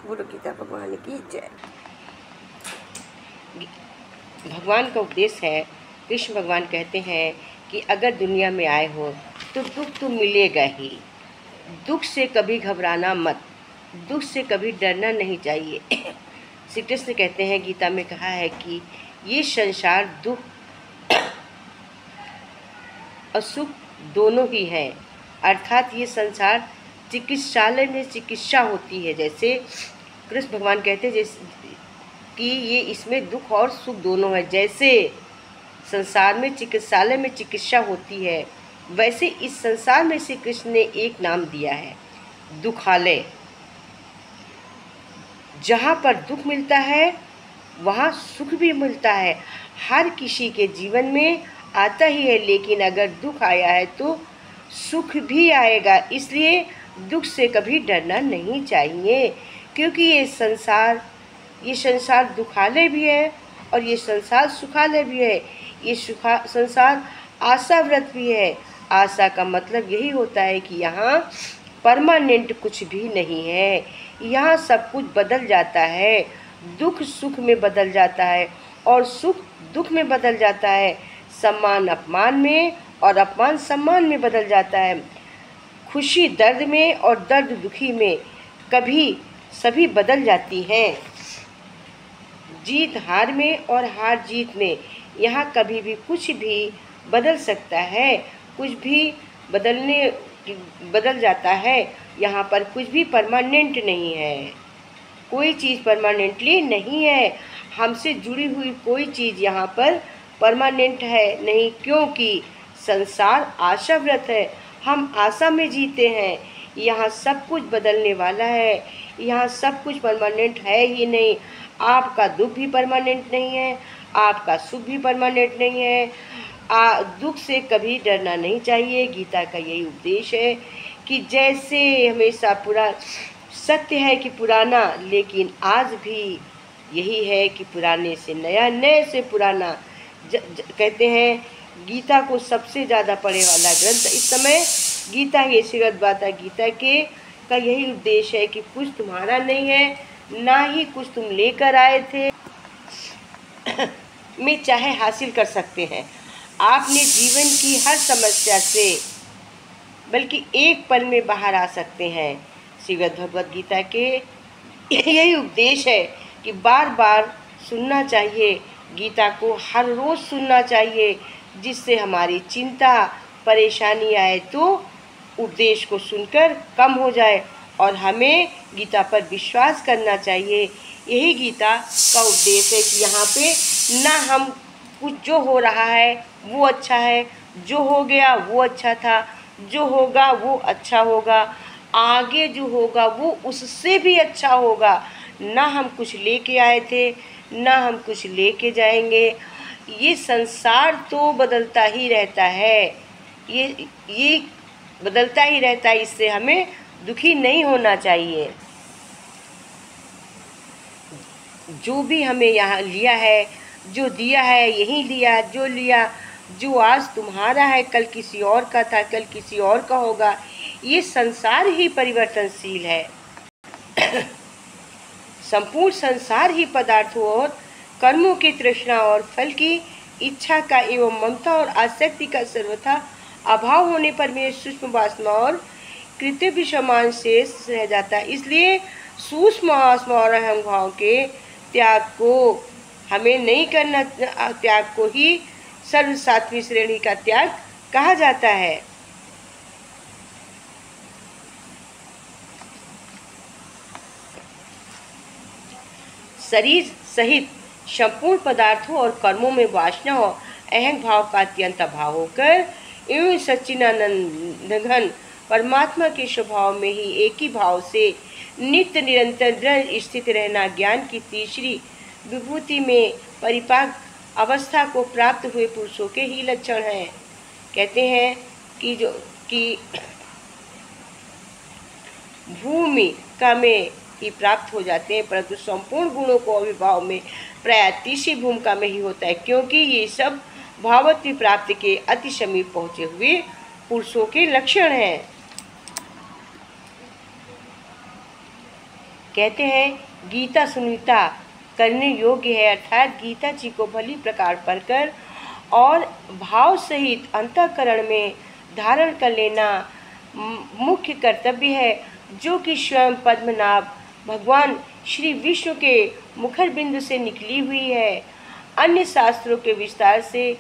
बोलो गीता भगवान की जय। भगवान का उपदेश है। कृष्ण भगवान कहते हैं कि अगर दुनिया में आए हो तो दुख तो मिलेगा ही। दुख से कभी घबराना मत, दुख से कभी डरना नहीं चाहिए। श्री कृष्ण कहते हैं, गीता में कहा है कि ये संसार दुख और सुख दोनों ही है। अर्थात ये संसार चिकित्सालय में चिकित्सा होती है। जैसे कृष्ण भगवान कहते हैं जैसे कि ये इसमें दुख और सुख दोनों है। जैसे संसार में चिकित्सालय में चिकित्सा होती है, वैसे इस संसार में श्री कृष्ण ने एक नाम दिया है, दुखालय। जहाँ पर दुख मिलता है वहाँ सुख भी मिलता है। हर किसी के जीवन में आता ही है, लेकिन अगर दुख आया है तो सुख भी आएगा। इसलिए दुख से कभी डरना नहीं चाहिए, क्योंकि ये संसार दुखालय भी है और ये संसार सुखालय भी है। ये संसार आशाव्रत भी है। आशा का मतलब यही होता है कि यहाँ परमानेंट कुछ भी नहीं है, यहाँ सब कुछ बदल जाता है। दुख सुख में बदल जाता है और सुख दुख में बदल जाता है। सम्मान अपमान में और अपमान सम्मान में बदल जाता है। खुशी दर्द में और दर्द दुखी में कभी सभी बदल जाती हैं। जीत हार में और हार जीत में यहाँ कभी भी कुछ भी बदल सकता है। कुछ भी बदल जाता है। यहाँ पर कुछ भी परमानेंट नहीं है, कोई चीज़ परमानेंटली नहीं है। हमसे जुड़ी हुई कोई चीज़ यहाँ पर परमानेंट है नहीं, क्योंकि संसार आशाव्रत है। हम आशा में जीते हैं। यहाँ सब कुछ बदलने वाला है, यहाँ सब कुछ परमानेंट है ही नहीं। आपका दुख भी परमानेंट नहीं है, आपका सुख भी परमानेंट नहीं है। दुख से कभी डरना नहीं चाहिए। गीता का यही उपदेश है कि जैसे हमेशा पूरा सत्य है कि पुराना, लेकिन आज भी यही है कि पुराने से नया, नए से पुराना। कहते हैं गीता को सबसे ज़्यादा पढ़े वाला ग्रंथ इस समय गीता है। श्रीमद्भगवद गीता का यही उपदेश है कि कुछ तुम्हारा नहीं है, ना ही कुछ तुम लेकर आए थे में चाहे हासिल कर सकते हैं। आपने जीवन की हर समस्या से बल्कि एक पल में बाहर आ सकते हैं। श्रीमद्भगवद गीता के यही उपदेश है कि बार बार सुनना चाहिए। गीता को हर रोज़ सुनना चाहिए, जिससे हमारी चिंता परेशानी आए तो उपदेश को सुनकर कम हो जाए और हमें गीता पर विश्वास करना चाहिए। यही गीता का उपदेश है कि यहाँ पे ना हम कुछ जो हो रहा है वो अच्छा है, जो हो गया वो अच्छा था, जो होगा वो अच्छा होगा, आगे जो होगा वो उससे भी अच्छा होगा। ना हम कुछ लेके आए थे, ना हम कुछ लेके जाएंगे। ये संसार तो बदलता ही रहता है, ये बदलता ही रहता है। इससे हमें दुखी नहीं होना चाहिए। जो भी हमें यहाँ लिया है, जो दिया है यही लिया, जो लिया, जो आज तुम्हारा है कल किसी और का था, कल किसी और का होगा। ये संसार ही परिवर्तनशील है। संपूर्ण संसार ही पदार्थों और कर्मों की तृष्णा और फल की इच्छा का एवं ममता और आसक्ति का सर्वथा अभाव होने पर मेरे सूक्ष्म वासना और कृत्य भी समान शेष रह जाता है। इसलिए सूक्ष्म वासना और अहम भाव के त्याग को हमें नहीं करना। त्याग को ही सर्व सात्विक श्रेणी का त्याग कहा जाता है। शरीर सहित संपूर्ण पदार्थों और कर्मों में वासना और अहंग भाव का अत्यंत अभाव होकर एवं सच्चिदानंद घन परमात्मा के स्वभाव में ही एक ही भाव से नित्य निरंतर दृढ़ स्थित रहना ज्ञान की तीसरी विभूति में परिपाक अवस्था को प्राप्त हुए पुरुषों के ही लक्षण हैं। कहते हैं कि भूमि का में ही प्राप्त हो जाते हैं, परंतु संपूर्ण गुणों को अविभाव में प्राय तीसरी भूमिका में ही होता है, क्योंकि ये सब भावत्व प्राप्ति के अति समीप पहुँचे हुए पुरुषों के लक्षण हैं। कहते हैं गीता सुनीता करने योग्य है, अर्थात गीता जी को भली प्रकार पढ़कर और भाव सहित अंतःकरण में धारण कर लेना मुख्य कर्तव्य है, जो कि स्वयं पद्मनाभ भगवान श्री विष्णु के मुखर बिंदु से निकली हुई है। अन्य शास्त्रों के विस्तार से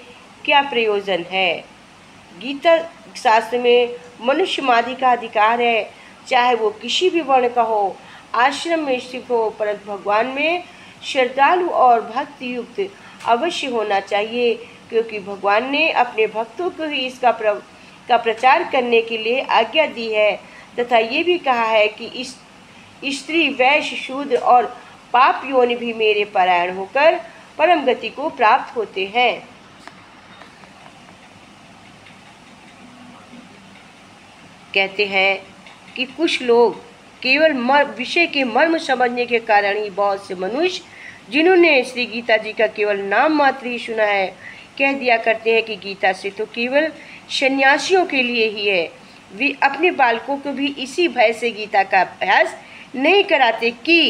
क्या प्रयोजन है। गीता शास्त्र में मनुष्य मादि का अधिकार है, चाहे वो किसी भी वर्ण का हो, आश्रम में स्थित हो, परंतु भगवान में श्रद्धालु और भक्ति युक्त अवश्य होना चाहिए, क्योंकि भगवान ने अपने भक्तों को ही इसका प्रचार करने के लिए आज्ञा दी है, तथा ये भी कहा है कि स्त्री वैश्य शूद्र और पाप योनि भी मेरे परायण होकर परम गति को प्राप्त होते हैं। कहते हैं कि कुछ लोग केवल विषय के मर्म समझने के कारण ही बहुत से मनुष्य जिन्होंने श्री गीता जी का केवल नाम मात्र ही सुना है, कह दिया करते हैं कि गीता से तो केवल सन्यासियों के लिए ही है। वे अपने बालकों को भी इसी भय से गीता का अभ्यास नहीं कराते कि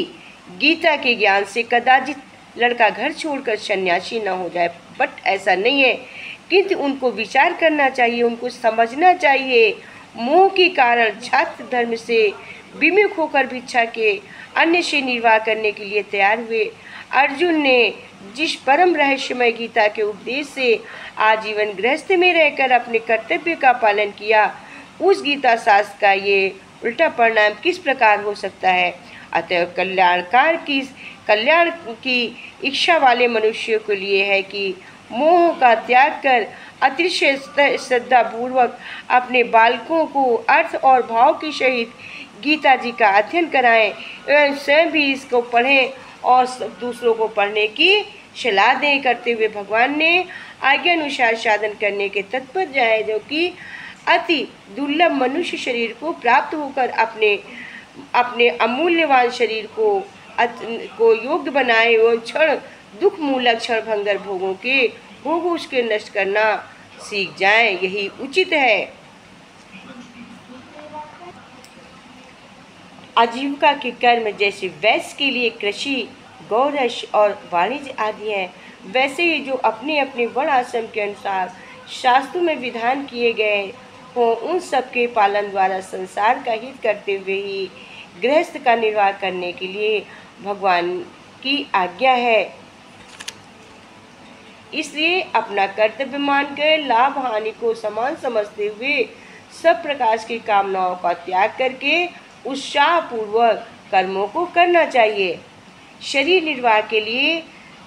गीता के ज्ञान से कदाचित लड़का घर छोड़कर सन्यासी न हो जाए। बट ऐसा नहीं है, किंतु उनको विचार करना चाहिए, उनको समझना चाहिए। मोह के कारण छात्र धर्म से विमुख होकर भिक्षा के अन्य से निर्वाह करने के लिए तैयार हुए। अर्जुन ने जिस परम रहस्यमय गीता के उपदेश से आजीवन गृहस्थ में रहकर अपने कर्तव्य का पालन किया, उस गीता शास्त्र का ये उल्टा परिणाम किस प्रकार हो सकता है। अतः कल्याण की इच्छा वाले मनुष्यों के लिए है कि मोह का त्याग कर अतिशय श्रद्धापूर्वक अपने बालकों को अर्थ और भाव के सहित गीता जी का अध्ययन कराएं एवं स्वयं भी इसको पढ़ें और दूसरों को पढ़ने की सलाह दें। करते हुए भगवान ने आज्ञा अनुसार साधन करने के तत्पर जाए, जो कि अति दुर्लभ मनुष्य शरीर को प्राप्त होकर अपने अमूल्यवान शरीर को योग्य बनाए एवं क्षण दुख मूलक क्षण भंगर भोगों उसके नष्ट करना सीख जाएं, यही उचित है। आजीविका के कर्म जैसे वैश्य के लिए कृषि, गौरक्ष और वाणिज्य आदि हैं, वैसे ही जो अपने अपने वर्ण आश्रम के अनुसार शास्त्रों में विधान किए गए हों, उन सब के पालन द्वारा संसार का हित करते हुए ही गृहस्थ का निर्वाह करने के लिए भगवान की आज्ञा है। इसलिए अपना कर्तव्य मानकर लाभ हानि को समान समझते हुए सब प्रकार की कामनाओं का त्याग करके उत्साहपूर्वक कर्मों को करना चाहिए। शरीर निर्वाह के लिए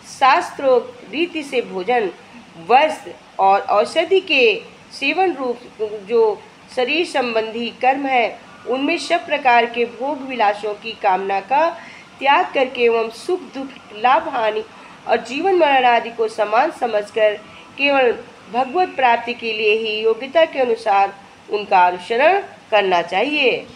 शास्त्रोक्त रीति से भोजन, वस्त्र और औषधि के सेवन रूप जो शरीर संबंधी कर्म है, उनमें सब प्रकार के भोग विलासों की कामना का त्याग करके एवं सुख दुख, लाभ हानि और जीवन मरण आदि को समान समझकर केवल भगवत प्राप्ति के लिए ही योग्यता के अनुसार उनका अनुसरण करना चाहिए।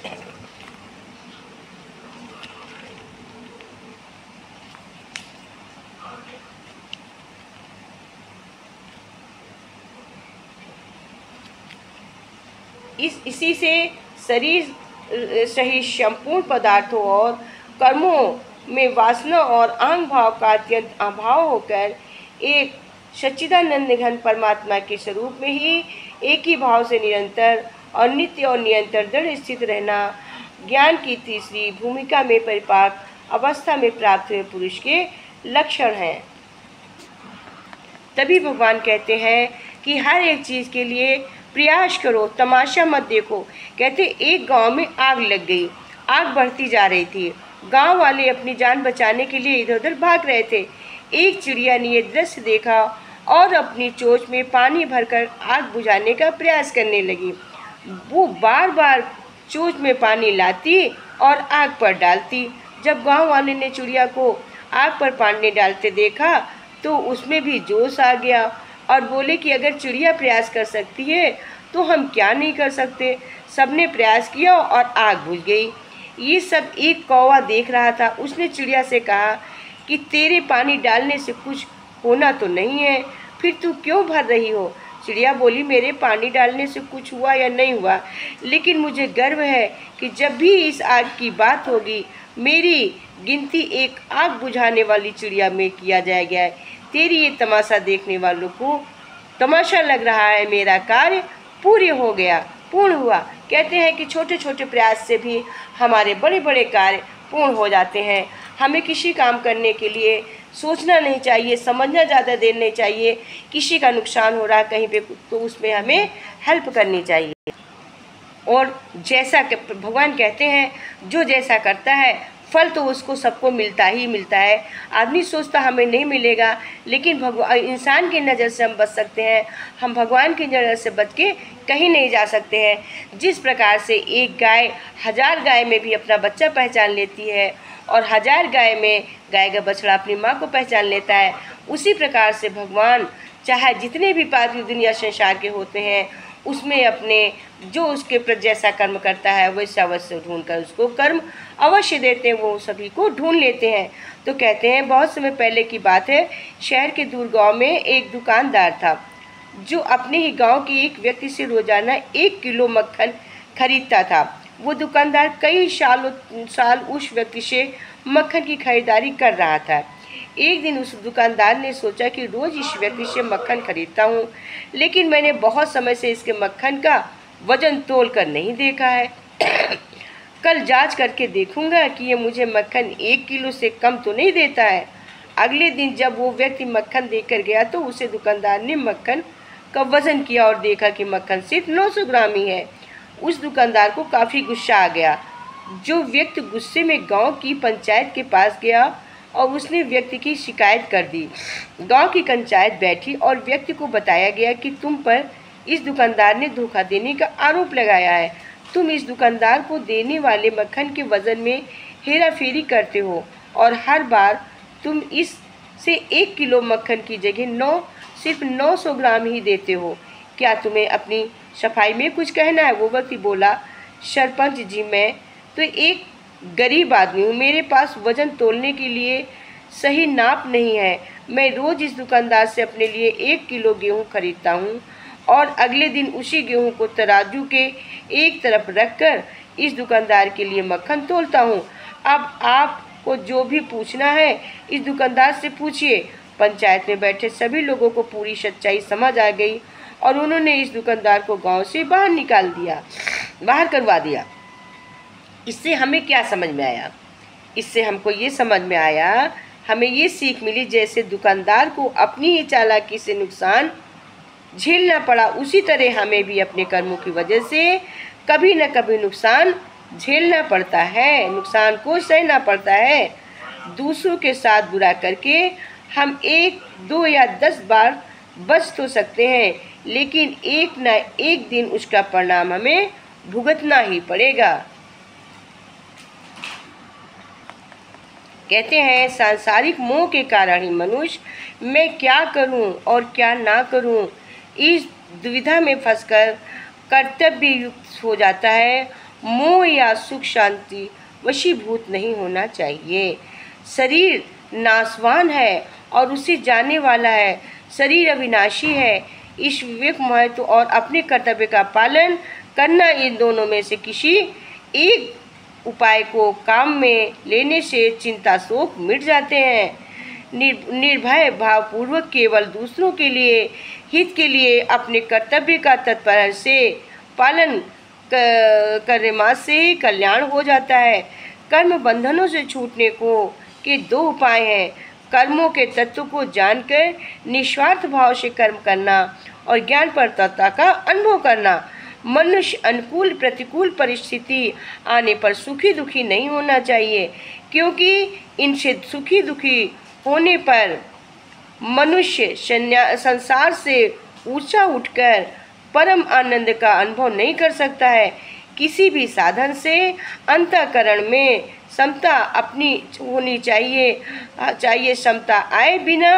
इसी से शरीर सहित संपूर्ण पदार्थों और कर्मों में वासना और आंग भाव का अत्यंत अभाव होकर एक सच्चिदानंद घन परमात्मा के स्वरूप में ही एक ही भाव से निरंतर और नित्य और निरंतर दृढ़ स्थित रहना ज्ञान की तीसरी भूमिका में परिपाक अवस्था में प्राप्त हुए पुरुष के लक्षण हैं। तभी भगवान कहते हैं कि हर एक चीज़ के लिए प्रयास करो, तमाशा मत देखो। कहते एक गांव में आग लग गई, आग बढ़ती जा रही थी। गांव वाले अपनी जान बचाने के लिए इधर उधर भाग रहे थे। एक चिड़िया ने यह दृश्य देखा और अपनी चोंच में पानी भरकर आग बुझाने का प्रयास करने लगी। वो बार बार चोंच में पानी लाती और आग पर डालती। जब गांव वाले ने चिड़िया को आग पर पानी डालते देखा तो उसमें भी जोश आ गया और बोले कि अगर चिड़िया प्रयास कर सकती है तो हम क्या नहीं कर सकते। सबने प्रयास किया और आग बुझ गई। ये सब एक कौवा देख रहा था। उसने चिड़िया से कहा कि तेरे पानी डालने से कुछ होना तो नहीं है, फिर तू क्यों भर रही हो। चिड़िया बोली, मेरे पानी डालने से कुछ हुआ या नहीं हुआ, लेकिन मुझे गर्व है कि जब भी इस आग की बात होगी मेरी गिनती एक आग बुझाने वाली चिड़िया में किया जाएगा। तेरी ये तमाशा देखने वालों को तमाशा लग रहा है, मेरा कार्य पूर्ण हुआ। कहते हैं कि छोटे छोटे प्रयास से भी हमारे बड़े बड़े कार्य पूर्ण हो जाते हैं। हमें किसी काम करने के लिए सोचना नहीं चाहिए, समझना ज़्यादा देर नहीं चाहिए। किसी का नुकसान हो रहा है कहीं पे तो उसमें हमें हेल्प करनी चाहिए। और जैसा कि भगवान कहते हैं, जो जैसा करता है फल तो उसको सबको मिलता ही मिलता है। आदमी सोचता हमें नहीं मिलेगा, लेकिन भगवान इंसान की नज़र से हम बच सकते हैं, हम भगवान की नज़र से बच के कहीं नहीं जा सकते हैं। जिस प्रकार से एक गाय 1000 गाय में भी अपना बच्चा पहचान लेती है और 1000 गाय में गाय का बछड़ा अपनी माँ को पहचान लेता है, उसी प्रकार से भगवान चाहे जितने भी पापी दुनिया संसार के होते हैं उसमें अपने जो उसके प्रति जैसा कर्म करता है वैसा अवश्य ढूंढ कर उसको कर्म अवश्य देते हैं, वो सभी को ढूंढ लेते हैं। तो कहते हैं बहुत समय पहले की बात है, शहर के दूर गांव में एक दुकानदार था जो अपने ही गांव के एक व्यक्ति से रोजाना 1 किलो मक्खन खरीदता था। वो दुकानदार कई साल उस व्यक्ति से मक्खन की खरीदारी कर रहा था। एक दिन उस दुकानदार ने सोचा कि रोज़ इस व्यक्ति से मक्खन खरीदता हूँ, लेकिन मैंने बहुत समय से इसके मक्खन का वजन तोल कर नहीं देखा है। कल जांच करके देखूंगा कि ये मुझे मक्खन 1 किलो से कम तो नहीं देता है। अगले दिन जब वो व्यक्ति मक्खन देकर गया तो उसे दुकानदार ने मक्खन का वजन किया और देखा कि मक्खन सिर्फ 900 ग्राम ही है। उस दुकानदार को काफ़ी गुस्सा आ गया। जो व्यक्ति गुस्से में गांव की पंचायत के पास गया और उसने व्यक्ति की शिकायत कर दी। गांव की पंचायत बैठी और व्यक्ति को बताया गया कि तुम पर इस दुकानदार ने धोखा देने का आरोप लगाया है। तुम इस दुकानदार को देने वाले मक्खन के वजन में हेराफेरी करते हो और हर बार तुम इससे 1 किलो मक्खन की जगह सिर्फ 900 ग्राम ही देते हो। क्या तुम्हें अपनी सफाई में कुछ कहना है? वो व्यक्ति बोला, सरपंच जी, मैं तो एक गरीब आदमी हूँ, मेरे पास वजन तोलने के लिए सही नाप नहीं है। मैं रोज़ इस दुकानदार से अपने लिए 1 किलो गेहूँ खरीदता हूँ और अगले दिन उसी गेहूँ को तराजू के एक तरफ रखकर इस दुकानदार के लिए मक्खन तोलता हूँ। अब आपको जो भी पूछना है इस दुकानदार से पूछिए। पंचायत में बैठे सभी लोगों को पूरी सच्चाई समझ आ गई और उन्होंने इस दुकानदार को गांव से बाहर करवा दिया। इससे हमें क्या समझ में आया? इससे हमको ये समझ में आया, हमें ये सीख मिली, जैसे दुकानदार को अपनी ही चालाकी से नुकसान झेलना पड़ा, उसी तरह हमें भी अपने कर्मों की वजह से कभी न कभी नुकसान झेलना पड़ता है, नुकसान को सहना पड़ता है। दूसरों के साथ बुरा करके हम 1, 2 या 10 बार बच तो सकते हैं, लेकिन एक न एक दिन उसका परिणाम हमें भुगतना ही पड़ेगा। कहते हैं सांसारिक मोह के कारण ही मनुष्य मैं क्या करूं और क्या ना करूं इस दुविधा में फंसकर कर्तव्य युक्त हो जाता है। मोह या सुख शांति वशीभूत नहीं होना चाहिए। शरीर नाशवान है और उसे जाने वाला है, शरीर अविनाशी है। इस विवेक महत्व और अपने कर्तव्य का पालन करना, इन दोनों में से किसी एक उपाय को काम में लेने से चिंता शोक मिट जाते हैं। निर्भय भावपूर्वक केवल दूसरों के लिए हित के लिए अपने कर्तव्य का तत्पर से पालन करने मात्र से ही कल्याण हो जाता है। कर्म बंधनों से छूटने को के 2 उपाय हैं। कर्मों के तत्व को जानकर निस्वार्थ भाव से कर्म करना और ज्ञान पर तत्व का अनुभव करना। मनुष्य अनुकूल प्रतिकूल परिस्थिति आने पर सुखी दुखी नहीं होना चाहिए, क्योंकि इनसे सुखी दुखी होने पर मनुष्य संसार से ऊंचा उठकर परम आनंद का अनुभव नहीं कर सकता है। किसी भी साधन से अंतःकरण में समता अपनी होनी चाहिए। समता आए बिना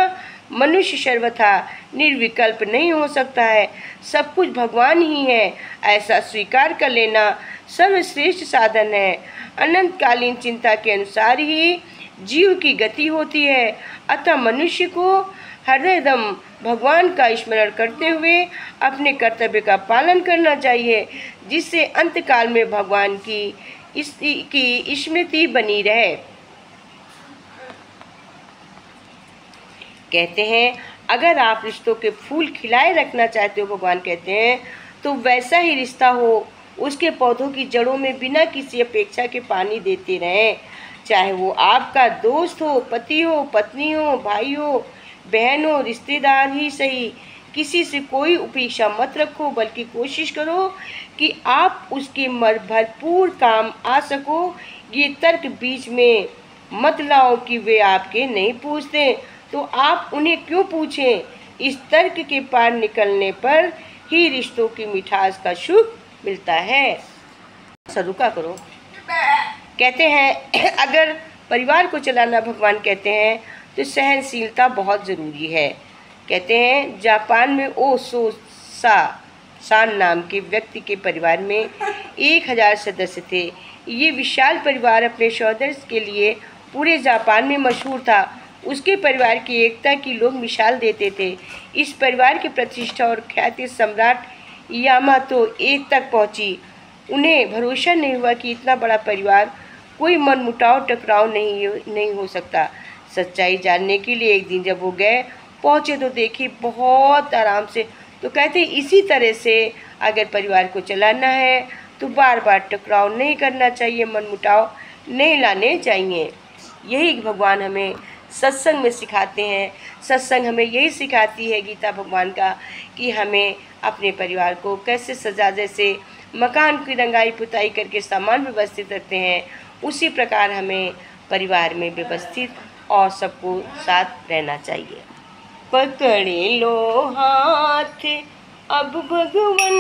मनुष्य सर्वथा निर्विकल्प नहीं हो सकता है। सब कुछ भगवान ही है, ऐसा स्वीकार कर लेना सर्वश्रेष्ठ साधन है। अनंतकालीन चिंता के अनुसार ही जीव की गति होती है, अतः मनुष्य को हरदम भगवान का स्मरण करते हुए अपने कर्तव्य का पालन करना चाहिए, जिससे अंतकाल में भगवान की स्मृति बनी रहे। कहते हैं, अगर आप रिश्तों के फूल खिलाए रखना चाहते हो, भगवान कहते हैं, तो वैसा ही रिश्ता हो। उसके पौधों की जड़ों में बिना किसी अपेक्षा के पानी देते रहें, चाहे वो आपका दोस्त हो, पति हो, पत्नी हो, भाई हो, बहन हो, रिश्तेदार ही सही। किसी से कोई अपेक्षा मत रखो, बल्कि कोशिश करो कि आप उसके भरपूर काम आ सको। ये तर्क बीच में मत लाओ कि वे आपके नहीं पूछते, तो आप उन्हें क्यों पूछें। इस तर्क के पार निकलने पर ही रिश्तों की मिठास का सुख मिलता है। रुका करो। कहते हैं, अगर परिवार को चलाना, भगवान कहते हैं, तो सहनशीलता बहुत ज़रूरी है। कहते हैं, जापान में सान नाम के व्यक्ति के परिवार में 1000 सदस्य थे। ये विशाल परिवार अपने सौंदर्य के लिए पूरे जापान में मशहूर था। उसके परिवार की एकता की लोग मिसाल देते थे। इस परिवार की प्रतिष्ठा और ख्याति सम्राट यामातो एक तक पहुंची। उन्हें भरोसा नहीं हुआ कि इतना बड़ा परिवार कोई मनमुटाव टकराव नहीं हो सकता। सच्चाई जानने के लिए एक दिन जब वो पहुंचे तो देखी बहुत आराम से। तो कहते इसी तरह से अगर परिवार को चलाना है तो बार बार टकराव नहीं करना चाहिए, मनमुटाव नहीं लाने चाहिए। यही भगवान हमें सत्संग में सिखाते हैं। सत्संग हमें यही सिखाती है, गीता भगवान का, कि हमें अपने परिवार को कैसे सजा, जैसे मकान की रंगाई पुताई करके सामान व्यवस्थित रखते हैं, उसी प्रकार हमें परिवार में व्यवस्थित और सबको साथ रहना चाहिए। पकड़े लो हाथ अब भगवन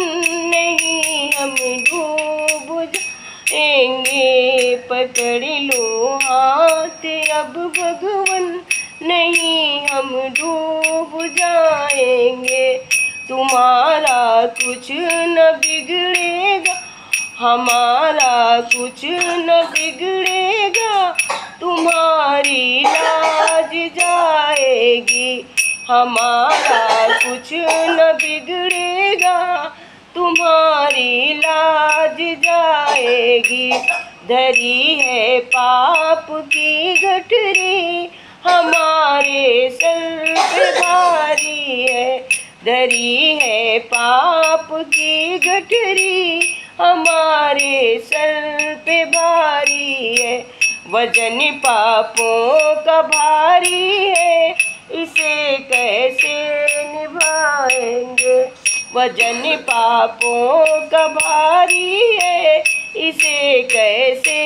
नहीं हम डूब जाएंगे, पकड़े लो हाथ अब भगवन नहीं हम डूब जाएंगे। तुम्हारा कुछ न बिगड़ेगा, हमारा कुछ न बिगड़ेगा, तुम्हारी लाज जाएगी। हमारा कुछ न बिगड़ेगा, तुम्हारी लाज जाएगी। धरी है पाप की गठरी, हमारे सर पे भारी है। धरी है पाप की गठरी, हमारे सर पे भारी है। वजन पापों का भारी है, इसे कैसे निभाएंगे। वजन पापों का भारी है, इसे कैसे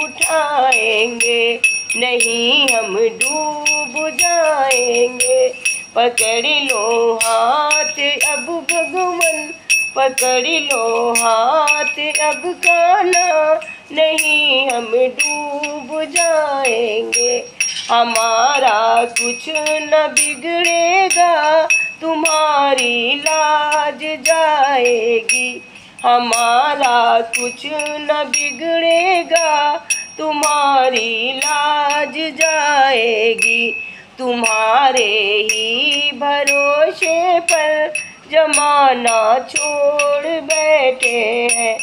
उठाएंगे। नहीं हम डूब जाएंगे, पकड़ लो हाथ अब भगवन, पकड़ लो हाथ अब कान्हा, नहीं हम डूब जाएंगे। हमारा कुछ न बिगड़ेगा, तुम्हारी लाज जाएगी। हमारा कुछ न बिगड़ेगा, तुम्हारी लाज जाएगी। तुम्हारे ही भरोसे पर जमाना छोड़ बैठे हैं,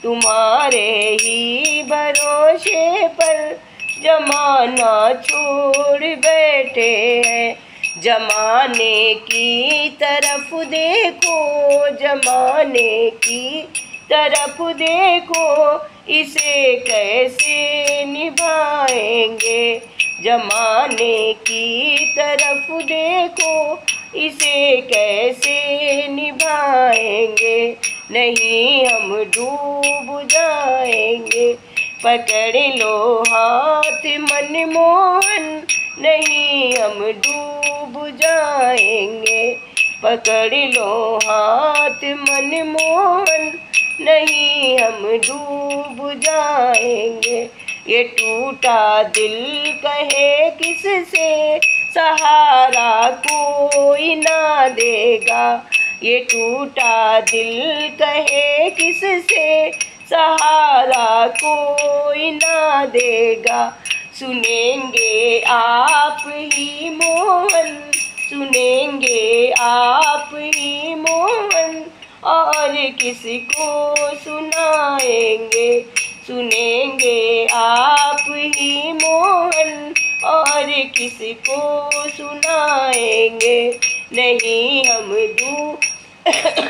तुम्हारे ही भरोसे पर जमाना छोड़ बैठे हैं। जमाने की तरफ देखो, जमाने की तरफ देखो, इसे कैसे निभाएंगे। जमाने की तरफ देखो, इसे कैसे निभाएंगे। नहीं हम डूब जाएंगे, पकड़ लो हाथ मनमोहन, नहीं हम डूब जाएंगे। पकड़ लो हाथ मनमोहन, नहीं हम डूब जाएंगे। ये टूटा दिल कहे किससे, सहारा कोई ना देगा। ये टूटा दिल कहे किससे, सहारा कोई ना देगा। सुनेंगे आप ही मोहन, सुनेंगे आप ही मोहन और किसको सुनाएंगे। सुनेंगे आप ही मोहन और किसको सुनाएंगे। नहीं हम डूब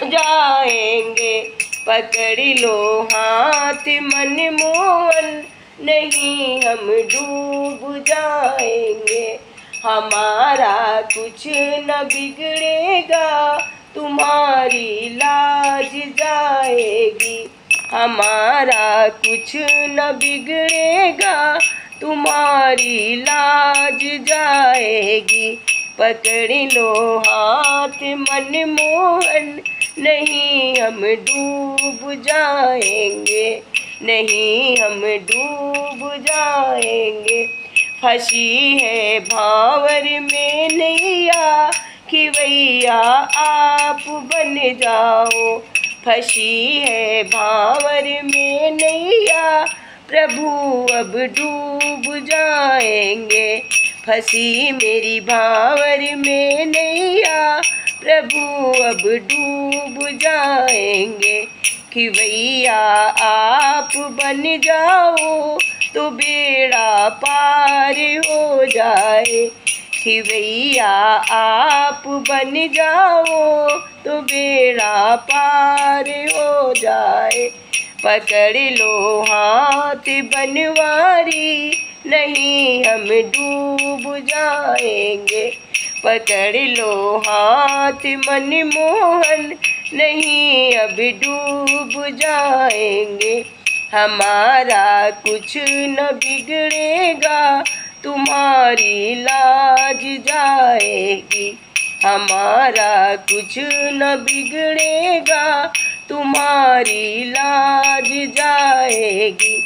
जाएंगे, पकड़ लो हाथ मन मोहन, नहीं हम डूब जाएंगे। हमारा कुछ न बिगड़ेगा, तुम्हारी लाज जाएगी। हमारा कुछ न बिगड़ेगा, तुम्हारी लाज जाएगी। पकड़ लो हाथ मन मोहन, नहीं हम डूब जाएंगे, नहीं हम डूब जाएंगे। फंसी है भांवर में नैया, कि भैया आप बन जाओ। फंसी है भांवर में नैया, प्रभु अब डूब जाएंगे। फंसी मेरी भांवर में नैया, प्रभु अब डूब जाएंगे। कि भैया आप बन जाओ तो बेड़ा पार हो जाए। कि भैया आप बन जाओ तो बेड़ा पार हो जाए। पकड़ लो हाथ बनवारी, नहीं हम डूब जाएंगे। पकड़ लो हाथ मन मोहन, नहीं अब डूब जाएंगे। हमारा कुछ न बिगड़ेगा, तुम्हारी लाज जाएगी। हमारा कुछ न बिगड़ेगा, तुम्हारी लाज जाएगी।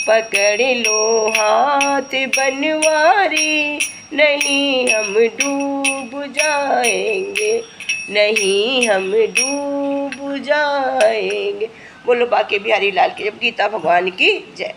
पकड़ लो हाथ बनवारी, नहीं हम डूब जाएंगे, नहीं हम डूब जाएंगे। बोलो बाके बिहारी लाल की जय, गीता भगवान की जय।